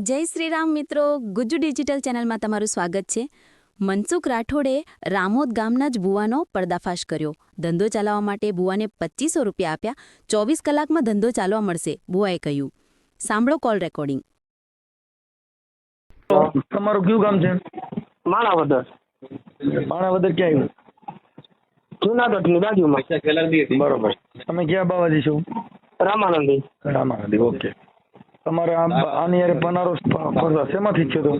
જય શ્રી રામ મિત્રો, ગુજ્જુ ડિજિટલ ચેનલમાં તમારું સ્વાગત છે. મનસુખ રાઠોડે રામોદ ગામના જ ભુવાનો પર્દાફાશ કર્યો. ધંધો ચલાવવા માટે ભુવાને 2500 રૂપિયા આપ્યા. 24 કલાકમાં ધંધો ચાલવા મળશે, ભુવાએ કહ્યું. સાંભળો કોલ રેકોર્ડિંગ. તમારું કયું ગામ છે? માણાવદર. માણાવદર ક્યાં આવ્યું? જુનાગઢની બાજુમાં. બરોબર. તમે ક્યાં બાવાજી છો? રામાનંદી. રામાનંદી, ઓકે. તમારે આની યારે પનારો શેમાંથી છે? તો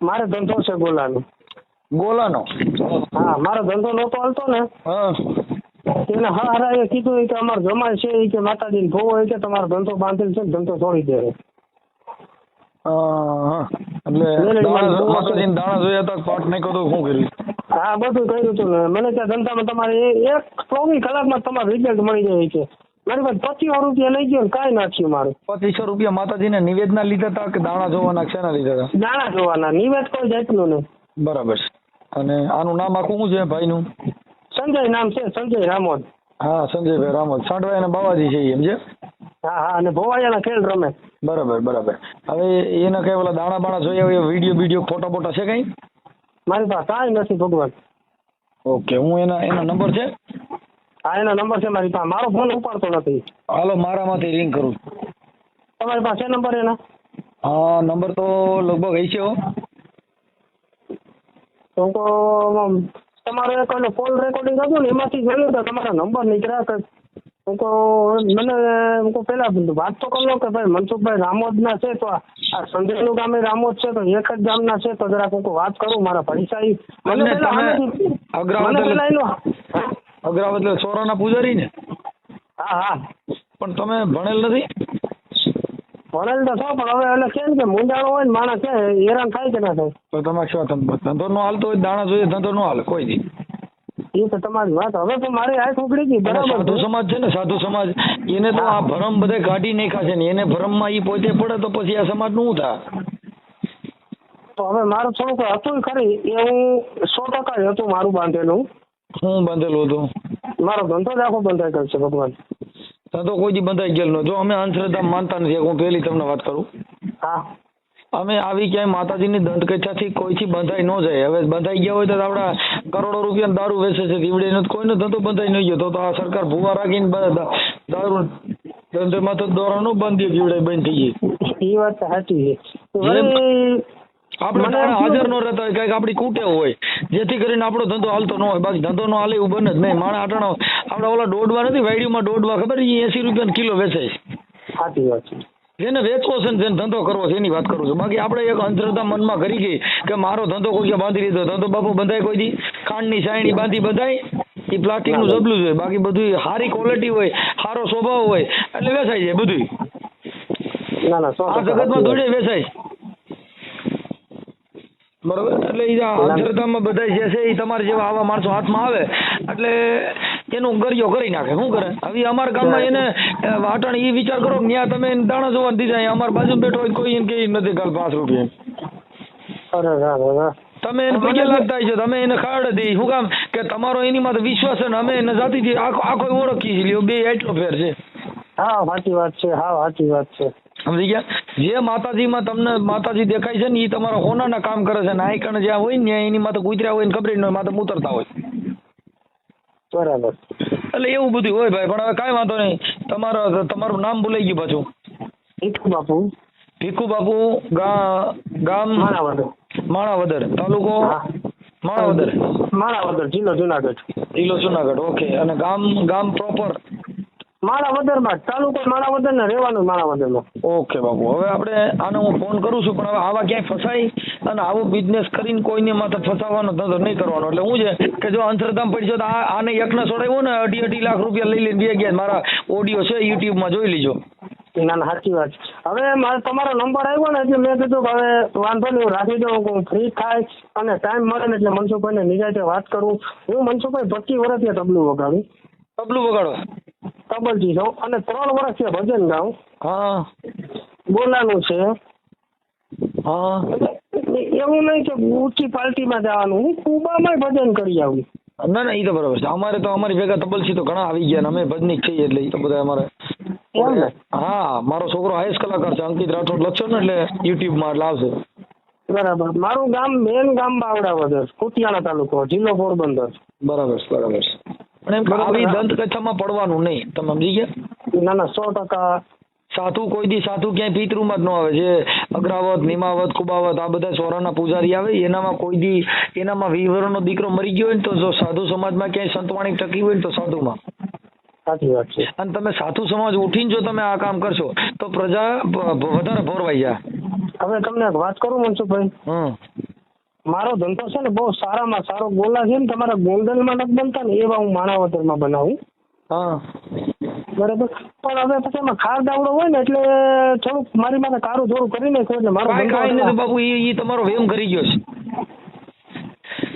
મારે ધંધો છે ગોલાનો. ગોલાનો? હા, મારો ધંધો નહોતો હાલતો ને. હા. એને હારાએ કીધું કે અમારો જમાય છે કે માતાજીને ભોવો હોય કે તમારો ધંધો બાંધેલ છે, ધંધો છોડી દે. એટલે માતાજીને દાણા જોયા હતા, પાટ નાખ્યો તો શું કર્યું? હા, બધું કર્યું હતું ને. મને ત્યાં ધંધામાં તમારે 24 કલાકમાં તમારે રિઝલ્ટ મળી જાય છે. મારી પાસે 2500 રૂપિયા લઈ ગયો ને કાંઈ નાખ્યું મારું. 2500 રૂપિયા માતાજીને નિવેદના લીધા હતા કે દાણા જોવાના શેના લીધા હતા? દાણા જોવાના, નિવેદ કોઈ જાતનું નહીં. બરાબર. અને આનું નામ આખું શું છે ભાઈનું? સંજય નામ છે, સંજય રામોદ. હા, સંજયભાઈ રામોદ. સાંડવા અને બાવાજી છે એમ છે? હા હા, અને ભોવાયાના ખેલ રમે. બરાબર બરાબર. હવે એના કઈ ઓલા દાણા બાણા જોયા હોય, વિડીયો ફોટા છે કઈ? મારી પાસે કાંઈ નથી ભગવાન. ઓકે, હું એના નંબર છે? હા, એનો નંબર છે મારી પાસે. મારો ફોન ઉપાડતો નથી. હાલો, મારામાંથી રિંગ કરું. તમારી પાસે નંબર એના? હા, નંબર તો લગભગ હશે હો. તો તમારો એક કોલ રેકોર્ડિંગ હતું ને, એમાંથી જોયું તો તમારા નંબર નીકળ્યા કે મને પેલા વાત તો કરી લો કે ભાઈ મનસુખભાઈ રામોદના છે, તો આ સંજયનું ગામે રામોદ છે, તો એક જ ગામના છે, તો જરાક હું વાત કરું મારા પૈસા. અગ્રાવત એટલે સોરાના પૂજારી ને? હા હા. પણ તમે ભણેલ નથી? ભણેલ તો છો, પણ હવે એટલે કેમ કે મુંડાણો હોય ને માણસ છે, હેરાન થાય કે ના થાય? તો તમારે શું ધંધો નો હાલતો હોય, દાણા જોઈએ ધંધો નો હાલે કોઈ દી. એ તો તમારી વાત. હવે તો મારી આંખ ઉગડી ગઈ. બરાબર. સાધુ સમાજ છે ને, સાધુ સમાજ, એને તો આ ભરમ બધે કાઢી નાખ્યા છે ને, એને ભરમમાં ઈ પોતે પડે તો પછી આ સમાજ નું થાય. તો હવે મારું થોડુંક હતું ખરી, એ હું 100% હતું મારું બાંધેલું. હું બાંધેલું હતું? મારો ધંધો જ આખો બંધાઈ ગયો છે ભગવાન. ધંધો કોઈ દી બંધાઈ ગયેલો ન. જો અમે અંધશ્રદ્ધા માનતા નથી. હું પહેલી તમને વાત કરું. હા. અમે આવી ક્યાંય માતાજીની દંડકથાથી કોઈથી બંધાઈ ન જાય. હવે બંધાઈ ગયા હોય તો આપડા કરોડો રૂપિયા દારૂ વેચે છે, દીવડે કોઈનો ધંધો બંધાઈ નહીં ગયો તો આ સરકાર ભૂવા રાખીને દારૂ ધંધેમાં તો દોરા નો બાંધી દીવડે બંધ થઈ ગઈ. એ વાત સાચી છે. આપણે હાજર ન રહેતા હોય, કઈક આપડી કુટેવ હોય, જેથી કરીને આપણો ધંધો હાલતો ન હોય. બાકી ધંધો નો હાલે એવું બને જ નહીં. માણા આટાણો આપડા ઓલા દોડવા નથી, વાડીમાં દોડવા ખબર 80 રૂપિયા કિલો વેચે છે. સાચી વાત છે. જેને વેચવો છે ને જેને ધંધો કરવો છે એની વાત કરું છું. બાકી આપણે એક અંધશ્રદ્ધા મનમાં કરી ગઈ કે મારો ધંધો કોઈ બાંધી લીધો. ધંધો બાપુ બંધાય કોઈ દી? ખાંડની સાયણી બાંધી બંધાય? એ પ્લાસ્ટિક નું જબલું જ હોય. બાકી બધું સારી ક્વોલિટી હોય, સારો સ્વભાવ હોય એટલે વેચાઈ જાય બધું. આ જગતમાં દોડે વેચાય. બરોબર. એટલે એ અંધશ્રદ્ધામાં બધા જે છે એ તમારે જેવા આવા માણસો હાથમાં આવે એટલે એનું ગરિયો કરી નાખે. શું કરે? હવે અમારા ગામમાં એને વાટણ એ વિચાર કરો કે ત્યાં તમે દાણા જોવા દીધા, અમારા બાજુ બેઠો હોય કોઈ એમ કે નથી કાલ 5 રૂપિયા. તમે એને પગે લાગતા છો, તમે એને ખાડ દઈ. શું કામ કે તમારો એની માં વિશ્વાસ છે ને અમે એને જાતિથી આખો ઓળખી લ્યો. બે એટલો ફેર છે. હા, સાચી વાત છે. હા, સાચી વાત છે. સમજી ગયા? જે માતાજીમાં તમને માતાજી દેખાય છે ને એ તમારા હોનાના કામ કરે છે ને આઈકણ જ્યાં હોય ને એની માં તો કૂતર્યા હોય ને ખબર ન હોય, માથે ઉતરતા હોય. બરાબર. એટલે એવું બધું હોય ભાઈ. પણ હવે કાંઈ વાંધો નહીં. તમારું નામ ભૂલાઈ ગયું પાછું? ભીખુ બાપુ. ભીખુ બાપુ. ગામ માણાવદર. તાલુકો માણાવદર, જિલ્લો જુનાગઢ. ઓકે. અને ગામ પ્રોપર માણાવદરમાં, તાલુકો માણાવદર ને રહેવાનું માણાવદરમાં. ઓકે બાપુ. હવે આપણે આને હું ફોન કરું છું, પણ હવે આવા ક્યાંય ફસાઈ અને આવો બિઝનેસ કરીને કોઈને માથે ફસાવાનો ધંધો નહીં કરવાનો. એટલે શું છે કે જો અંધશ્રદ્ધામાં પડી છે તો આને એકને છોડાવ્યો ને 2.5 લાખ રૂપિયા લઈ લઈને બે ગયા. મારા ઓડિયો છે યુટ્યુબમાં જોઈ લીજો. ના ના, સાચી વાત. હવે મારે તમારો નંબર આવ્યો ને એટલે મેં કીધું હવે વાંધો નહીં, હું રાખી દઉં. હું ફ્રી થાય અને ટાઈમ મળે ને એટલે મનસુખભાઈને નિરાંતે વાત કરું. હું મનસુખભાઈ 25 વર્ષથી તબલું વગાડું. તબલું વગાડો? તબલજી છું અને 3 વર્ષથી ભજન ગાઉં. હા. બોલાનું છે. હા. એવું નહીં કે ઊંચી પાર્ટીમાં જવાનું, હું કુબામાં ભજન કરી આવું. ના એ તો બરાબર છે. અમારે તો અમારી ભેગા તબલસી તો ઘણા આવી ગયા ને અમે ભજનીક છીએ એટલે એ તો બધા અમારે એમ ને? હા, મારો છોકરો હાઈસ કલાકાર છે, અંકિત રાઠોડ લખશો ને એટલે યુટ્યુબમાં એટલે આવશે. બરાબર. મારું ગામ મેન ગામ બાવડાવદર, કુતિયાણા તાલુકો, જિલ્લો પોરબંદર. બરાબર છે, બરાબર છે. પણ એમ કે બરાબર. આવી દંતકથામાં પડવાનું નહીં, તમે સમજી ગયા? ના ના 100%. સાધુ કોઈ દી સાધુ ક્યાંય પિતૃમાં જ ન આવે. જે અગ્રાવત, નિમાવત, કુબાવત આ બધા સોરાના પૂજારી આવે એનામાં કોઈ દી એનામાં વિવરણનો દીકરો મરી ગયો હોય ને તો જો સાધુ સમાજમાં ક્યાંય સંતવાણી ટકી હોય ને તો સાધુમાં. સાચી વાત છે. અને તમે સાધુ સમાજ ઉઠીને જો તમે આ કામ કરશો તો પ્રજા વધારે ભોરવાઈ જાય. હવે તમને એક વાત કરું મનસુખભાઈ, મારો ધંધો છે ને બહુ સારામાં સારો ગોલા છે ને તમારા ગોંડલમાં નથી બનતા ને એવા હું માણાવદરમાં બનાવું. હા, બરાબર. પણ હવે પછી એમાં ખાર દાવડો હોય ને એટલે થોડુંક મારી માથે કારું થોડું કરી નાખ્યું એટલે મારો કાંઈ ધંધો નથી બાપુ, ઈ તમારો વેમ કરી ગયો છે.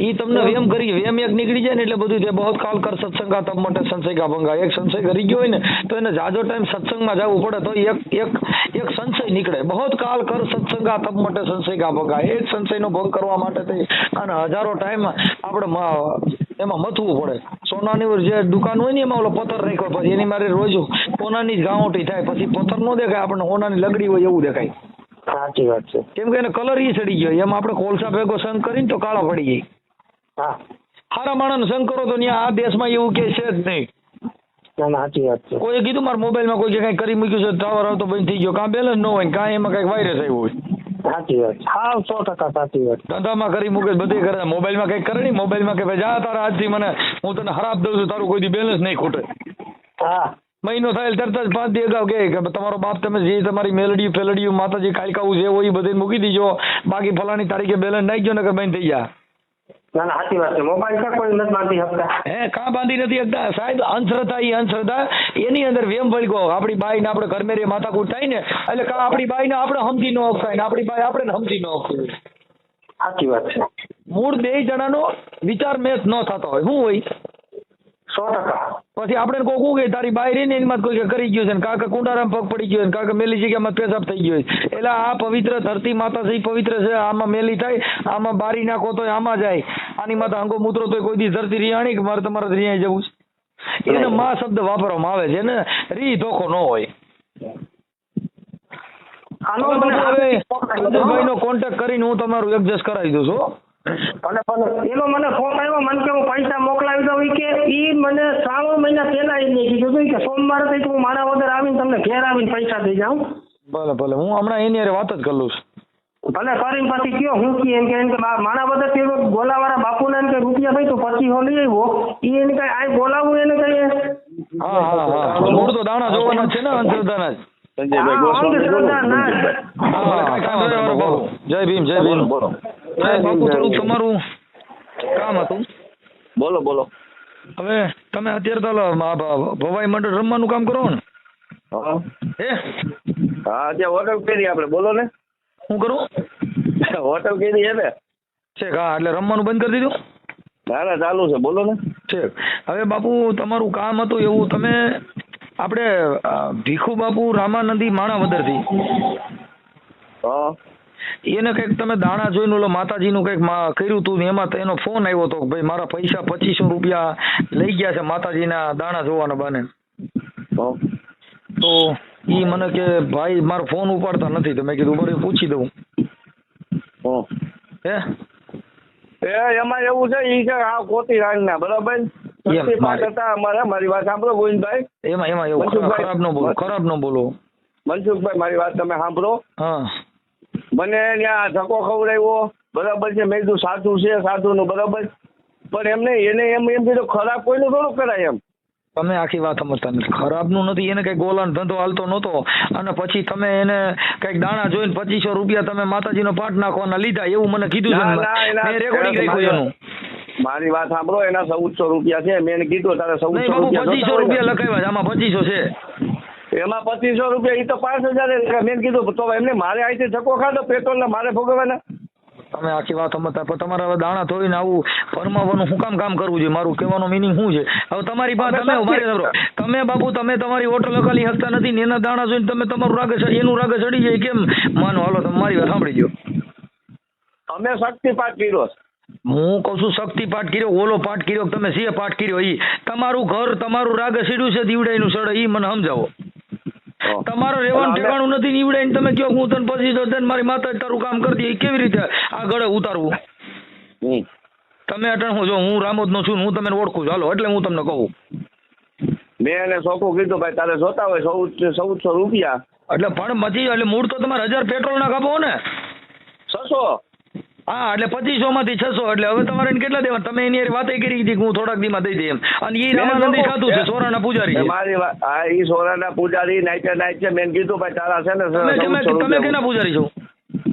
ઈ તમને વેમ કરી વેમ એક નીકળી જાય ને એટલે બધું તે બહુ કાલ કર સત્સંગા તબ માટે સંશય કા ભંગા. એક સંશય કરી ગયો હોય ને તો એને જાજો ટાઈમ સત્સંગમાં જવું પડે તો એક સંશય નીકળે. બહુ કાલ કર સત્સંગા તબ માટે સંશય કા ભંગા. એક સંશયનો ભંગ કરવા માટે થઈ અને હજારો ટાઈમ આપણે એમાં મથવું પડે. સોનાની જે દુકાન હોય ને એમાં ઓલો પથ્થર રાખ્યો પછી એની મારે રોજ સોનાની જ ગાંવટી થાય પછી પથ્થર નો દેખાય, આપણને સોનાની લગડી હોય એવું દેખાય. સાચી વાત છે. કેમ કે એને કલર ઈ ચડી ગયો. એમાં આપણે કોલસા ભેગો સંગ કરીને તો કાળા પડી જાય. હા. હારા માણસ સંગ કરો તો ત્યાં આ દેશમાં એવું કે છે જ નહીં. ના ના સાચી વાત છે. કોઈ કીધું મારા મોબાઈલમાં કોઈ કઈ કરી મૂક્યું છે, ટાવર આવતો બંધ થઈ ગયો, કાં બેલેન્સ ન હોય કાં એમાં કઈક વાયરસ આવ્યો હોય. સાચી વાત છે. હા 100% સાચી વાત. ધંધામાં કરી મૂકે બધે કરે, મોબાઈલમાં કઈક કરે નહીં. મોબાઈલમાં કે ભાઈ જા તારા આજથી મને હું તને ખરાબ દઉં છું, તારું કોઈ દી બેલેન્સ નહીં ખૂટે. હા. મહિનો થાય તરત જ 5 દી અગાઉ કે તમારો બાપ તમે જે તમારી મેલડીયું ફેલડીયું માતાજી કાયકાવું જે હોય એ બધે મૂકી દીજો, બાકી ફલાણી તારીખે બેલેન્સ નાખી ગયો ને કે બંધ થઈ જાય. ના ના સાચી વાત છે. મોબાઈલ છે કોઈ નથી બાંધી શકતા. કાં બાંધી નથી શકતા સાહેબ. અંધશ્રદ્ધા એ અંધશ્રદ્ધા એની અંદર વેમ ભળગો. આપણી બાઈ ને આપણે ઘરમેરે માથાકૂટ થાય ને એટલે કાં આપણી બાઈ ને આપણે સમજી ન શકતા ને આપણી બાઈ આપણે સમજી ન શકતું. સાચી વાત છે. મૂળ બે જણાનો વિચાર મેચ ન થતો હોય શું હોય 100%. પછી આપણે કોઈ કહું કે તારી બાઈ રહીને એની માં કોઈ કરી ગયું છે ને કાંક કુંડારામ પગ પડી ગયો છે કાંક મેલી જગ્યામાં પેશાબ થઈ ગયો છે. એટલે આ પવિત્ર ધરતી માતા છે પવિત્ર છે. આમાં મેલી થાય, આમાં બારી નાખો તો આમાં જાય, આની માથા અંગો મૂત્રો તો કોઈ દી ધરતી રિયાણી કે મારે તમારે રિયાઈ જવું છે. એને માં શબ્દ વાપરવામાં આવે છે ને રી ધોખો ન હોય. હવે નો કોન્ટેક્ટ કરીને હું તમારું એડજસ્ટ કરાવી દઉં છું. અને એનો મને ફોન આવ્યો, મને કે હું પૈસા મોકલાવી દઉં કે ઈ મને 3 મહિના પહેલા એને કીધું હતું કે સોમવારે તો હું મારા વગર આવીને તમને ઘેર આવીને પૈસા દઈ જાઉં. ભલે ભલે, હું હમણાં એની હારે વાત જ કરી લઉં છું. ભલે કરીને પછી કયો હું કી એમ કે મારા વગર તે ગોલાવાળા બાપુને એમ કે રૂપિયા ભાઈ તો 2500 લઈ આવ્યો ઈ એને કઈ આ બોલાવું એને કઈ. હા હા હા, મૂળ તો દાણા જોવાના છે ને અંધશ્રદ્ધાના જ. જય ભીમ જય ભીમ. બાપુ થોડુંક તમારું કામ હતું. બોલો બોલો. હવે તમે અત્યારે તો ભવાઈ મંડળ રમવાનું કામ કરો ને? હા હે હા, ત્યાં હોટલ કરી આપણે, બોલો ને. શું કરું? હોટલ કરી છે ને. છે હા, એટલે રમવાનું બંધ કરી દીધું? ના ના ચાલુ છે, બોલો ને. છે. હવે બાપુ તમારું કામ હતું એવું, તમે આપણે ભીખુ બાપુ રામાનંદી માણાવદરથી હા એને કંઈક તમે દાણા જોઈને ઓલો માતાજીનું કંઈક કર્યું હતું ને એમાં એનો ફોન આવ્યો હતો કે ભાઈ મારા પૈસા 2500 રૂપિયા લઈ ગયા છે માતાજીના દાણા જોવાના બને. તો ઈ મને કે ભાઈ મારો ફોન ઉપાડતા નથી તો મેં કીધું બરાબર પૂછી દઉં. હે એમાં એવું છે ઈ કે આ કોતી રાણના બરાબર મારી વાત સાંભળો ગોવિંદભાઈ. એમાં એવું ખરાબ ન બોલો મનસુખભાઈ, મારી વાત તમે સાંભળો. હા, મને ત્યાં ધક્કો ખવડાવ્યો બરાબર છે. મેં કીધું સાચું છે સાચું બરાબર, પણ એમને એને એમ કીધું ખરાબ કોઈનું થોડું કરાય એમ. તમે આખી વાત સમજતા નથી. ખરાબનું નથી, એને કઈ ગોલાનો ધંધો હાલતો નહોતો અને પછી તમે એને કઈક દાણા જોઈને 2500 રૂપિયા તમે માતાજીનો પાઠ નાખવાના લીધા એવું મને કીધું છે. મેં રેકોર્ડિંગ રાખ્યું એનું. મારી વાત સાંભળો, એના 1400 રૂપિયા છે. મેં કીધું તારે 2500 રૂપિયા લખાવ્યા છે, આમાં 2500 છે. એમાં 2500 રૂપિયા, એ તો 5000. મેં કીધું તો એમને મારે અહીંથી ધક્કો ખાધો પેટ્રોલ ને મારે ભોગવવાના. તમે આખી વાત સમજતા પણ તમારે હવે દાણા ધોઈને આવું ફરમાવાનું શું કામ કરવું જોઈએ? મારું કહેવાનો મિનિંગ શું છે? હવે તમારી પાસે તમે બાપુ તમે તમારી હોટલ લગાડી શકતા નથી ને એના દાણા જોઈને તમે તમારું એનું રાગે ચડી જાય કેમ માનો? હાલો તમે મારી વાત સાંભળી દો. અમે શક્તિપાઠ કર્યો. હું કઉ છું શક્તિપાઠ કર્યો, ઓલો પાઠ કર્યો, તમે સિંહ પાઠ કર્યો, ઈ તમારું ઘર તમારું રાગે સીડ્યું છે દીવડાઈનું સડે, ઈ મને સમજાવો. તમારો રહેવાનું ઠેકાણું નથી નીવડે તમે કહો હું તને 2500 દે મારી માતા તારું કામ કરી દે, એ કેવી રીતે આગળ ઉતારવું? તમે અટણ હું જો હું રામોદનો છું, હું તમને ઓળખું છું, હાલો એટલે હું તમને કહું. મેં એને ચોખ્ખું કીધું ભાઈ તારે જોતા હોય 1400 રૂપિયા એટલે પણ પછી એટલે મૂળ તો તમારે 1000 પેટ્રોલ ના કાપો ને? 600. હા એટલે 2500 માંથી 600 એટલે હવે તમારે એને કેટલા દેવા? તમે એની હારે વાતે કરી હતી કે હું થોડાક દીમાં દઈ દે એમ, અને એ રામાનંદી સાધુ છે, સોરાના પૂજારી છે. મારી વાત હા, ઈ સોરાના પૂજારી નાઈટ છે. મેં કીધું ભાઈ તારા છે ને તમે કેના પૂજારી છો?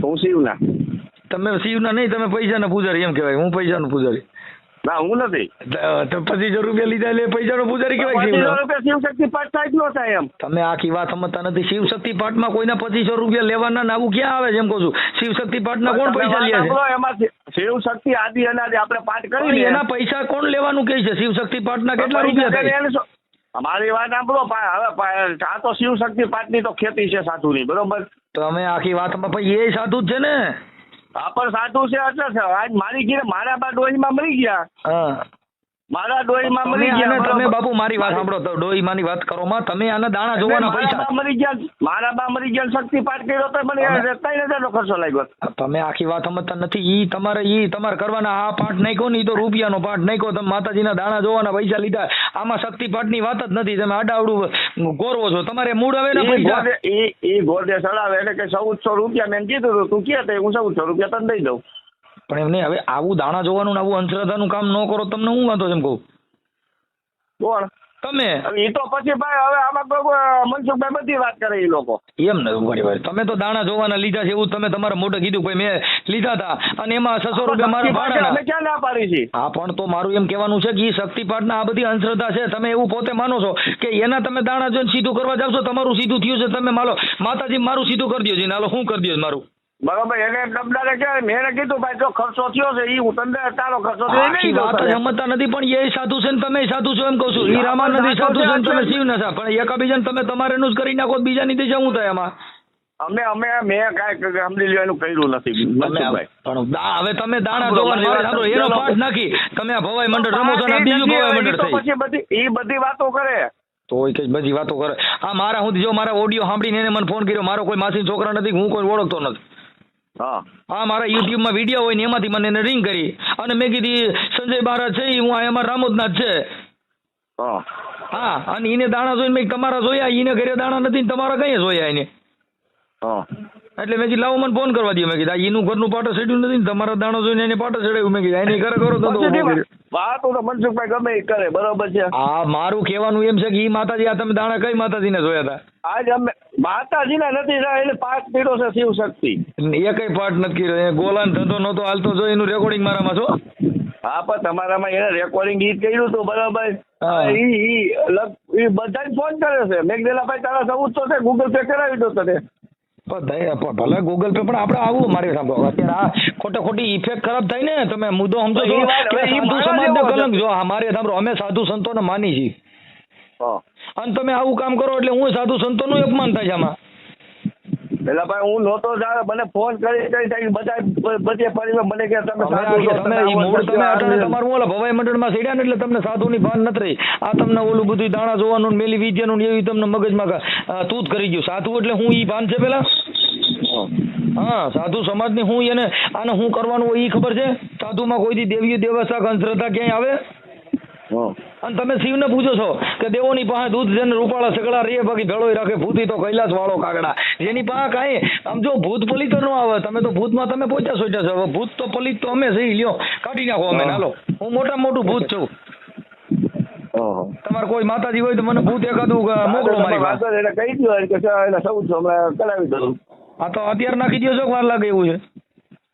હું શિવના. તમે શિવના નહીં, તમે પૈસાના પૂજારી એમ કહેવાય. હું પૈસાનો પૂજારી ના હું નથી. તો 2500 રૂપિયા લીધા એટલે પૈસાનો પૂજારી કહેવાય? 2500 રૂપિયા શિવશક્તિ પાઠ થાય જ ન થાય એમ. તમે આખી વાત સમજતા નથી. શિવશક્તિ પાઠમાં કોઈના 2500 રૂપિયા લેવાના ને આવું ક્યાં આવે છે એમ કહું છું. શિવશક્તિ પાઠના કોણ પૈસા લે છે? એમાં શિવશક્તિ આદિ અનાદિ આપણે પાઠ પણ કરી એના પૈસા કોણ લેવાનું કહે છે? શિવશક્તિ પાઠના કેટલા રૂપિયા થાય? અમારી વાત સાંભળો. હવે આ તો શિવશક્તિ પાઠની તો ખેતી છે સાધુની, બરોબર? તમે આખી વાતમાં ભાઈ એ સાધુ જ છે ને? આ પણ સાધુ છે એટલે છે. આજ મારી ઘીરે મારા બા ડોહીમાં મરી ગયા. હા મારા ડોહીમાં મરી ગયા. તમે બાપુ મારી વાત સાંભળો તો ડોહીમાંની વાત કરો માં. તમે આના દાણા જોવાના પૈસા મરી ગયા. મારા બા મરી ગયા. શક્તિ પાઠ કર્યો તો મને 3000 નો ખર્ચો લાગ્યો. તમે આખી વાત સમજતા નથી. ઈ તમારે કરવાના આ પાઠ નાખ્યો ને, ઈ તો રૂપિયાનો પાઠ નાખ્યો. તમે માતાજીના દાણા જોવાના પૈસા લીધા. આમાં શક્તિ પાઠની વાત જ નથી. તમે આડાવડું ગોરવો છો. તમારે મૂળ આવે ને પૈસા એ ગોળે ચડાવે એટલે કે 1400 રૂપિયા મેં કીધું તું કે હું 1400 રૂપિયા તને દઈ દઉં. પણ એમ નહીં, હવે આવું દાણા જોવાનું ને આવું અંધશ્રદ્ધાનું કામ ન કરો. તમને હું વાંધો છે એમ કહું? કોણ તમે? એ તો પછી ભાઈ હવે આમાં મનસુખભાઈ બધી વાત કરે એ લોકો. એમ ને ભાઈ, તમે તો દાણા જોવાના લીધા છે એવું તમે તમારા મોઢે કીધું. ભાઈ મેં લીધા હતા અને એમાં 600 રૂપિયા મારા ભાડાના. અમે ક્યાં ના પાડી છે? હા પણ તો મારું એમ કહેવાનું છે કે શક્તિપાઠના આ બધી અંધશ્રદ્ધા છે. તમે એવું પોતે માનો છો કે એના તમે દાણા જોઈને સીધું કરવા જાવ છો? તમારું સીધું થયું છે, તમે માલો માતાજી મારું સીધું કરી દો છે, હાલો હું કરી દો મારું. બરોબર. એને ડબડારે કે મેં કીધું ભાઈ જો ખર્ચો થયો છે એ હું તને તારો ખર્ચો આખી વાત જ સમજતા નથી. પણ એ સાધુ છે ને તમે સાધુ છો એમ કહું છું. ઈ રામાનંદી સાધુ છે ને તમે શિવ ના. પણ એકાબીજાને તમે તમારે નું જ કરી નાખો, બીજાની દિશા શું થાય એમાં? મેં કાંઈ સમજી લેવાનું કર્યું નથી મનસુખભાઈ. પણ હવે તમે દાણા જોવાનું એનો પાઠ નાખી તમે આ ભવાઈ મંડળ રમો છો ને બીજું ભવાઈ મંડળ થઈ. પછી એ બધી વાતો કરે તો કઈ બધી વાતો કરે. આ મારા હું જો મારા ઓડિયો સાંભળીને એને મને ફોન કર્યો. મારો કોઈ માસી છોકરા નથી, હું કોઈ ઓળખતો નથી. હા મારા યુટ્યુબમાં વિડીયો હોય ને એમાંથી મને એને રિંગ કરી અને મેં કીધી સંજય મહારાજ છે હું આ અમારા રામોદના જ છે. હા અને એને દાણા જોઈને મેં તમારા જોયા, એને ઘરે દાણા નથી ને તમારા કઈ જોયા એને. એટલે મેં કીધું લાવો મને ફોન કરવા દે. મેં કીધું એનું ઘરનું પાટો ચડ્યું નથી ને તમારા દાણો જોઈને એને પાટો ચડાવ્યું. મેં કીધું એની ઘરે કરો તો વાતો તો મનસુખભાઈ ગમે એ કરે, બરોબર છે. હા મારું કહેવાનું એમ છે કે ઈ માતાજી આ તમે દાણા કઈ માતાજીને જોયા હતા? આજ અમે માતાજીના નથી એટલે પાઠ પીડો છે શિવ શક્તિ. એ કઈ પાઠ નથી કર્યો. ગોલાન ધંધો નતો હાલતો જો એનું રેકોર્ડિંગ મારામાં છો. હા પણ તમારામાં એને રેકોર્ડિંગ ગીત કર્યું હતું, બરાબર. એ બધા ફોન કરે છે. મેઘદેલાભાઈ તારા 1400 છે ગૂગલ પે કરાવી દો તને. ભલે ગૂગલ પે પણ આપણે આવું મારે સાંભળો અત્યારે આ ખોટી ઇફેક્ટ ખરાબ થાય ને. તમે મુદ્દો સમજો છો કે હિન્દુ સમાજને કલંક જો મારે સાંભળો અમે સાધુ સંતોને માની છીએ અને તમે આવું કામ કરો એટલે હું સાધુ સંતોનું અપમાન થાય છે આમાં. પેલા ભાઈ હું નહોતો મને ફોન કરી બધા બધે પરિવાર મને કે તમે તમારું ઓલા ભવાઈ મંડળમાં સીડ્યા ને એટલે તમને સાધુની ભાન નથી રહી. આ તમને ઓલું બધું દાણા જોવાનું મેલી વિદ્યાનું એવી તમને મગજમાં તૂત કરી ગયું. સાધુ એટલે હું ઈ ભાન છે પેલા. હા સાધુ સમાજની હું એને આને હું કરવાનું હોય ઈ ખબર છે. સાધુમાં કોઈ દી દેવી દેવસ્થા અંધશ્રદ્ધા ક્યાંય આવે? અને તમે શિવને પૂછો છો કે દેવોની પાસે દૂધ છે ને રૂપાળા સગડા રે બાકી ભેળોય રાખે ભૂતી તો કૈલાસ વાળો કાગડા. જેની પાસે કાંઈ આમ જો ભૂત પલિત તો ન આવે. તમે તો ભૂતમાં તમે પહોંચ્યા સોચ્યા છો. ભૂત તો પલિત તો અમે સહી લ્યો કાઢી નાખો અમે. હાલો હું મોટામાં મોટું ભૂત છું. તમારે કોઈ માતાજી હોય તો મને ભૂત એકાદું મોકલો મારી પાસે. એટલે કહી દો કે 1400 હમણાં કરાવી દઉં. હા તો અત્યારે નાખી દો છો વાર લાગે એવું છે.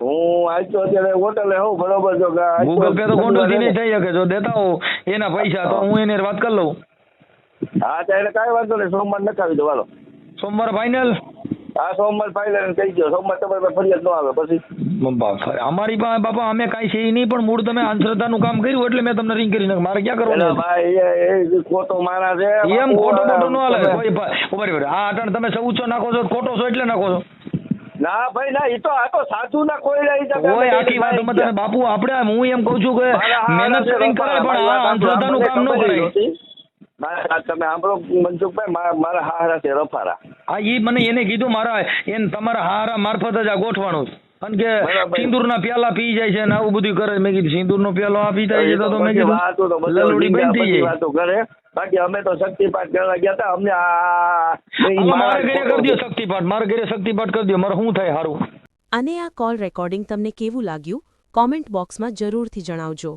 હું આજ તો અત્યારે હોટલે હોઉં, બરોબર. જો ગૂગલ પે તો ગોંડલથી નહીં થઈ શકે. જો દેતા હો એના પૈસા તો હું એને વાત કરી લઉં. હા ત્યારે કાંઈ વાંધો નહીં. સોમવાર નખાવી દો હાલો. સોમવાર ફાઇનલ? હા સોમવાર ફાઇનલ કહી દો. સોમવાર તમારી ફરિયાદ ન આવે પછી. અમારી પાસે બાપા અમે કાંઈ છે નહીં પણ મૂળ તમે અંધશ્રદ્ધાનું કામ કર્યું એટલે મેં તમને રિંગ કરી મારે ક્યાં કરવાનું? ભાઈ એ ખોટો માણસ છે એમ ખોટો મોટો ન હાલે. આ અટણ તમે 1400 નાખો છો ખોટો છો એટલે નાખો છો? ના ભાઈ ના. એ તો આ તો સાધુ ના કોઈ આખી વાત તમે બાપુ આપણે હું એમ કઉ છું કે મહેનત કરીને કરે પણ આ અંધશ્રદ્ધાનું કામ ન કરાય. તમે સાંભળો મનસુખભાઈ, મારા હારા છે રફારા. હા ઈ મને એને કીધું તમારા હારા મારફત જ આ ગોઠવાનું છે. કારણ કે બરાબર. સિંદૂરના પ્યાલા પી જાય છે ને આવું બધું કરે છે. મેં કીધું સિંદૂરનો પ્યાલો આ પીતા એ છે તો તો મેં પછી વાતો તો કીધું બધા લલુડી ઊંઘ્યા બનતી પછી જાય. વાતો કરે. બાકી અમે તો શક્તિપાઠ કરવા ગયા હતા. અમને હાલો, મારા ઘરે કરી દો શક્તિપાઠ. મારા ઘરે શક્તિપાઠ કરી દો. મારે શું થાય સારું? અને આ કોલ રેકોર્ડિંગ તમને કેવું લાગ્યું કોમેન્ટ બોક્સમાં જરૂરથી જણાવજો.